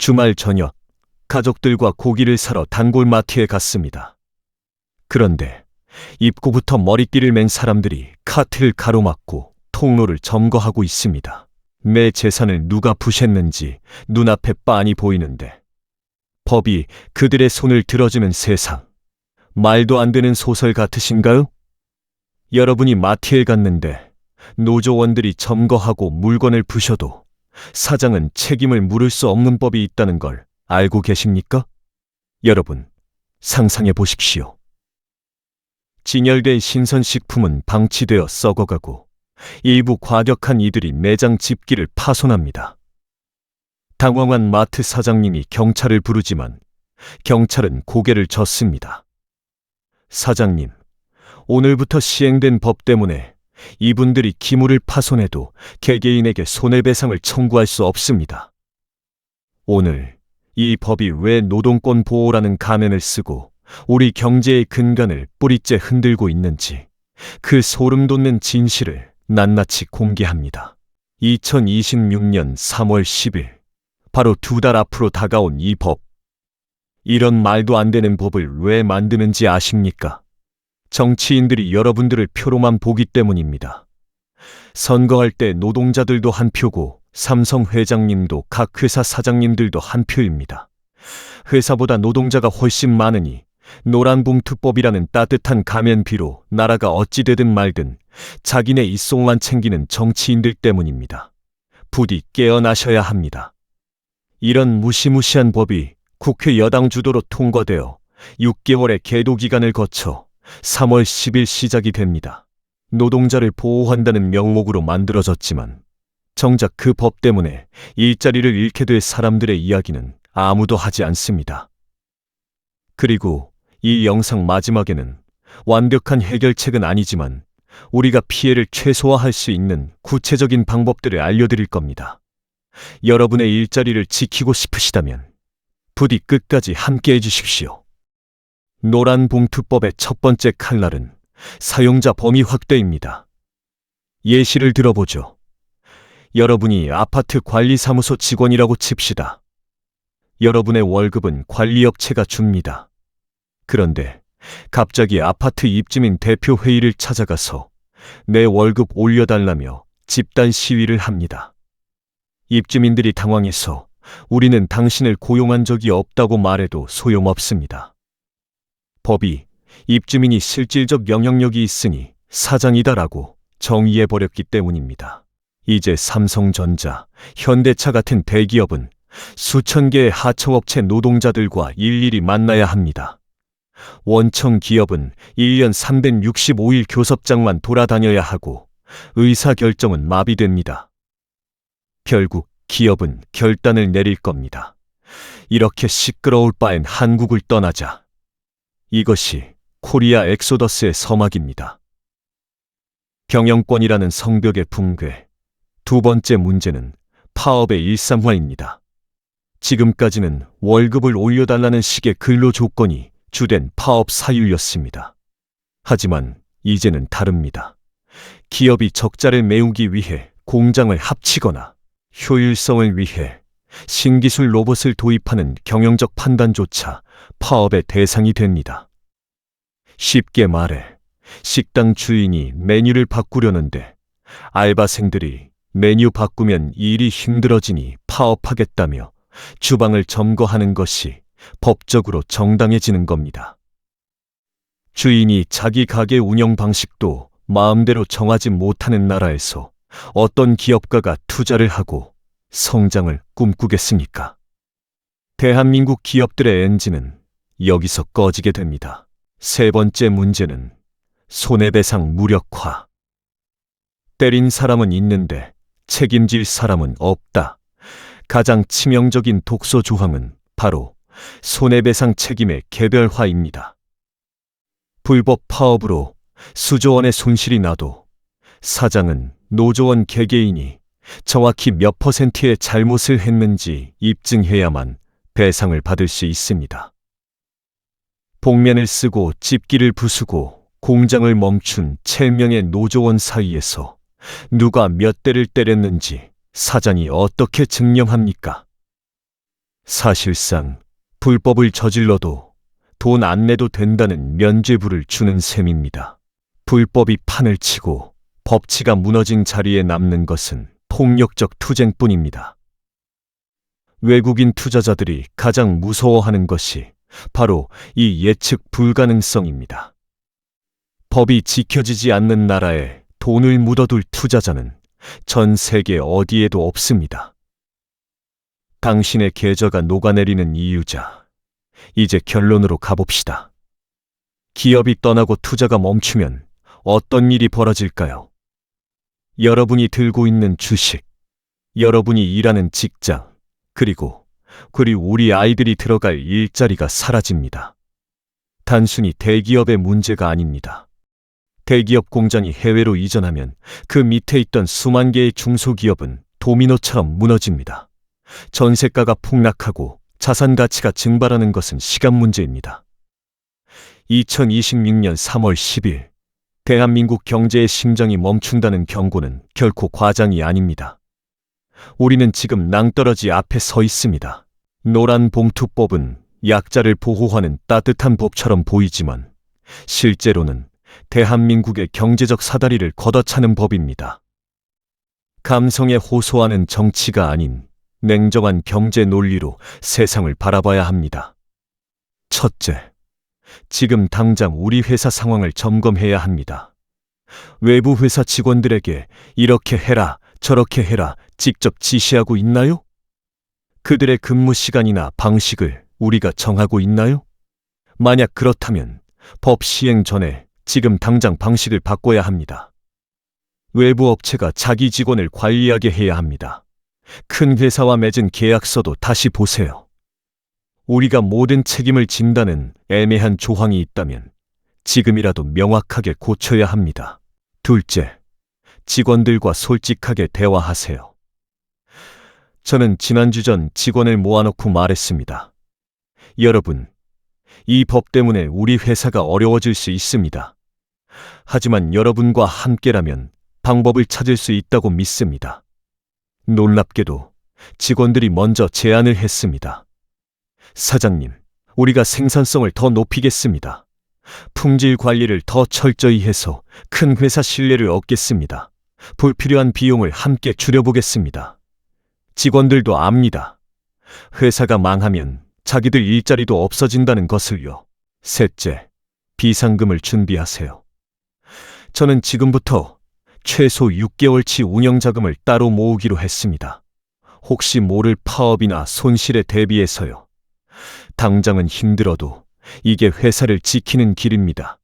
주말 저녁, 가족들과 고기를 사러 단골 마트에 갔습니다. 그런데 입구부터 머리띠를 맨 사람들이 카트를 가로막고 통로를 점거하고 있습니다. 내 재산을 누가 부쉈는지 눈앞에 빤히 보이는데 법이 그들의 손을 들어주는 세상. 말도 안 되는 소설 같으신가요? 여러분이 마트에 갔는데 노조원들이 점거하고 물건을 부셔도 사장은 책임을 물을 수 없는 법이 있다는 걸 알고 계십니까? 여러분, 상상해 보십시오. 진열된 신선식품은 방치되어 썩어가고 일부 과격한 이들이 매장 집기를 파손합니다. 당황한 마트 사장님이 경찰을 부르지만 경찰은 고개를 젓습니다. 사장님, 오늘부터 시행된 법 때문에 이분들이 기물을 파손해도 개개인에게 손해배상을 청구할 수 없습니다. 오늘 이 법이 왜 노동권 보호라는 가면을 쓰고 우리 경제의 근간을 뿌리째 흔들고 있는지 그 소름 돋는 진실을 낱낱이 공개합니다. 2026년 3월 10일, 바로 2달 앞으로 다가온 이 법. 이런 말도 안 되는 법을 왜 만드는지 아십니까? 정치인들이 여러분들을 표로만 보기 때문입니다. 선거할 때 노동자들도 한 표고 삼성 회장님도 각 회사 사장님들도 한 표입니다. 회사보다 노동자가 훨씬 많으니 노란봉투법이라는 따뜻한 가면비로 나라가 어찌 되든 말든 자기네 입속만 챙기는 정치인들 때문입니다. 부디 깨어나셔야 합니다. 이런 무시무시한 법이 국회 여당 주도로 통과되어 6개월의 계도 기간을 거쳐 3월 10일 시작이 됩니다. 노동자를 보호한다는 명목으로 만들어졌지만 정작 그 법 때문에 일자리를 잃게 될 사람들의 이야기는 아무도 하지 않습니다. 그리고 이 영상 마지막에는 완벽한 해결책은 아니지만 우리가 피해를 최소화할 수 있는 구체적인 방법들을 알려드릴 겁니다. 여러분의 일자리를 지키고 싶으시다면 부디 끝까지 함께 해주십시오. 노란봉투법의 첫 번째 칼날은 사용자 범위 확대입니다. 예시를 들어보죠. 여러분이 아파트 관리사무소 직원이라고 칩시다. 여러분의 월급은 관리업체가 줍니다. 그런데 갑자기 아파트 입주민 대표 회의를 찾아가서 내 월급 올려달라며 집단 시위를 합니다. 입주민들이 당황해서 우리는 당신을 고용한 적이 없다고 말해도 소용없습니다. 법이 입주민이 실질적 영향력이 있으니 사장이다라고 정의해버렸기 때문입니다. 이제 삼성전자, 현대차 같은 대기업은 수천 개의 하청업체 노동자들과 일일이 만나야 합니다. 원청 기업은 1년 365일 교섭장만 돌아다녀야 하고 의사결정은 마비됩니다. 결국 기업은 결단을 내릴 겁니다. 이렇게 시끄러울 바엔 한국을 떠나자. 이것이 코리아 엑소더스의 서막입니다. 경영권이라는 성벽의 붕괴. 두 번째 문제는 파업의 일상화입니다. 지금까지는 월급을 올려달라는 식의 근로 조건이 주된 파업 사유였습니다. 하지만 이제는 다릅니다. 기업이 적자를 메우기 위해 공장을 합치거나 효율성을 위해 신기술 로봇을 도입하는 경영적 판단조차 파업의 대상이 됩니다. 쉽게 말해 식당 주인이 메뉴를 바꾸려는데 알바생들이 메뉴 바꾸면 일이 힘들어지니 파업하겠다며 주방을 점거하는 것이 법적으로 정당해지는 겁니다. 주인이 자기 가게 운영 방식도 마음대로 정하지 못하는 나라에서 어떤 기업가가 투자를 하고 성장을 꿈꾸겠습니까? 대한민국 기업들의 엔진은 여기서 꺼지게 됩니다. 세 번째 문제는 손해배상 무력화. 때린 사람은 있는데 책임질 사람은 없다. 가장 치명적인 독소 조항은 바로 손해배상 책임의 개별화입니다. 불법 파업으로 수조 원의 손실이 나도 사장은 노조원 개개인이 정확히 몇 %의 잘못을 했는지 입증해야만 배상을 받을 수 있습니다. 복면을 쓰고 집기를 부수고 공장을 멈춘 7명의 노조원 사이에서 누가 몇 대를 때렸는지 사장이 어떻게 증명합니까? 사실상 불법을 저질러도 돈 안 내도 된다는 면죄부를 주는 셈입니다. 불법이 판을 치고 법치가 무너진 자리에 남는 것은 폭력적 투쟁뿐입니다. 외국인 투자자들이 가장 무서워하는 것이 바로 이 예측 불가능성입니다. 법이 지켜지지 않는 나라에 돈을 묻어둘 투자자는 전 세계 어디에도 없습니다. 당신의 계좌가 녹아내리는 이유자, 이제 결론으로 가봅시다. 기업이 떠나고 투자가 멈추면 어떤 일이 벌어질까요? 여러분이 들고 있는 주식, 여러분이 일하는 직장, 그리고 우리 아이들이 들어갈 일자리가 사라집니다. 단순히 대기업의 문제가 아닙니다. 대기업 공장이 해외로 이전하면 그 밑에 있던 수만 개의 중소기업은 도미노처럼 무너집니다. 전세가가 폭락하고 자산 가치가 증발하는 것은 시간 문제입니다. 2026년 3월 10일, 대한민국 경제의 심장이 멈춘다는 경고는 결코 과장이 아닙니다. 우리는 지금 낭떠러지 앞에 서 있습니다. 노란봉투법은 약자를 보호하는 따뜻한 법처럼 보이지만 실제로는 대한민국의 경제적 사다리를 걷어차는 법입니다. 감성에 호소하는 정치가 아닌 냉정한 경제 논리로 세상을 바라봐야 합니다. 첫째, 지금 당장 우리 회사 상황을 점검해야 합니다. 외부 회사 직원들에게 이렇게 해라, 저렇게 해라 직접 지시하고 있나요? 그들의 근무 시간이나 방식을 우리가 정하고 있나요? 만약 그렇다면 법 시행 전에 지금 당장 방식을 바꿔야 합니다. 외부 업체가 자기 직원을 관리하게 해야 합니다. 큰 회사와 맺은 계약서도 다시 보세요. 우리가 모든 책임을 진다는 애매한 조항이 있다면 지금이라도 명확하게 고쳐야 합니다. 둘째, 직원들과 솔직하게 대화하세요. 저는 지난주 전 직원을 모아놓고 말했습니다. 여러분, 이 법 때문에 우리 회사가 어려워질 수 있습니다. 하지만 여러분과 함께라면 방법을 찾을 수 있다고 믿습니다. 놀랍게도 직원들이 먼저 제안을 했습니다. 사장님, 우리가 생산성을 더 높이겠습니다. 품질 관리를 더 철저히 해서 큰 회사 신뢰를 얻겠습니다. 불필요한 비용을 함께 줄여보겠습니다. 직원들도 압니다. 회사가 망하면 자기들 일자리도 없어진다는 것을요. 셋째, 비상금을 준비하세요. 저는 지금부터 최소 6개월치 운영자금을 따로 모으기로 했습니다. 혹시 모를 파업이나 손실에 대비해서요. 당장은 힘들어도 이게 회사를 지키는 길입니다.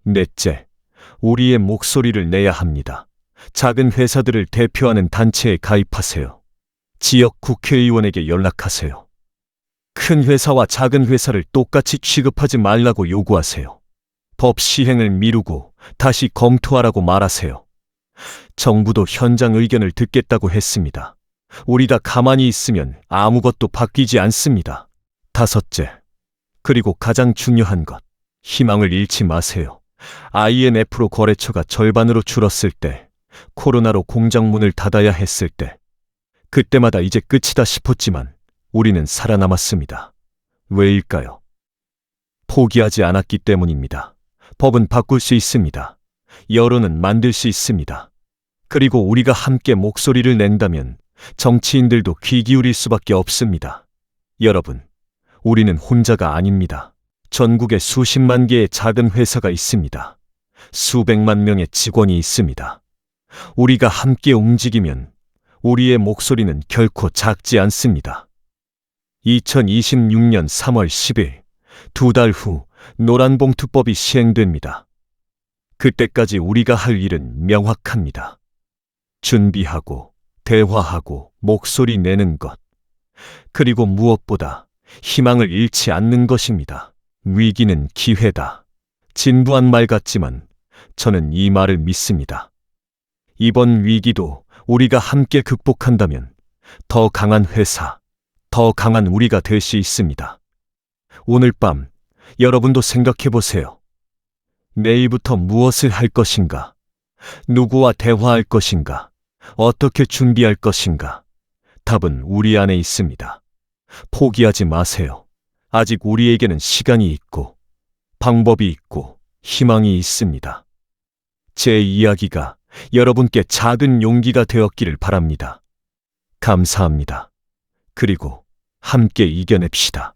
넷째, 우리의 목소리를 내야 합니다. 작은 회사들을 대표하는 단체에 가입하세요. 지역 국회의원에게 연락하세요. 큰 회사와 작은 회사를 똑같이 취급하지 말라고 요구하세요. 법 시행을 미루고 다시 검토하라고 말하세요. 정부도 현장 의견을 듣겠다고 했습니다. 우리가 가만히 있으면 아무것도 바뀌지 않습니다. 다섯째, 그리고 가장 중요한 것, 희망을 잃지 마세요. IMF로 거래처가 절반으로 줄었을 때, 코로나로 공장 문을 닫아야 했을 때, 그때마다 이제 끝이다 싶었지만 우리는 살아남았습니다. 왜일까요? 포기하지 않았기 때문입니다. 법은 바꿀 수 있습니다. 여론은 만들 수 있습니다. 그리고 우리가 함께 목소리를 낸다면 정치인들도 귀 기울일 수밖에 없습니다. 여러분, 우리는 혼자가 아닙니다. 전국에 수십만 개의 작은 회사가 있습니다. 수백만 명의 직원이 있습니다. 우리가 함께 움직이면 우리의 목소리는 결코 작지 않습니다. 2026년 3월 10일, 2달 후 노란봉투법이 시행됩니다. 그때까지 우리가 할 일은 명확합니다. 준비하고, 대화하고, 목소리 내는 것. 그리고 무엇보다 희망을 잃지 않는 것입니다. 위기는 기회다. 진부한 말 같지만 저는 이 말을 믿습니다. 이번 위기도 우리가 함께 극복한다면 더 강한 회사, 더 강한 우리가 될 수 있습니다. 오늘 밤 여러분도 생각해 보세요. 내일부터 무엇을 할 것인가? 누구와 대화할 것인가? 어떻게 준비할 것인가? 답은 우리 안에 있습니다. 포기하지 마세요. 아직 우리에게는 시간이 있고, 방법이 있고, 희망이 있습니다. 제 이야기가 여러분께 작은 용기가 되었기를 바랍니다. 감사합니다. 그리고 함께 이겨냅시다.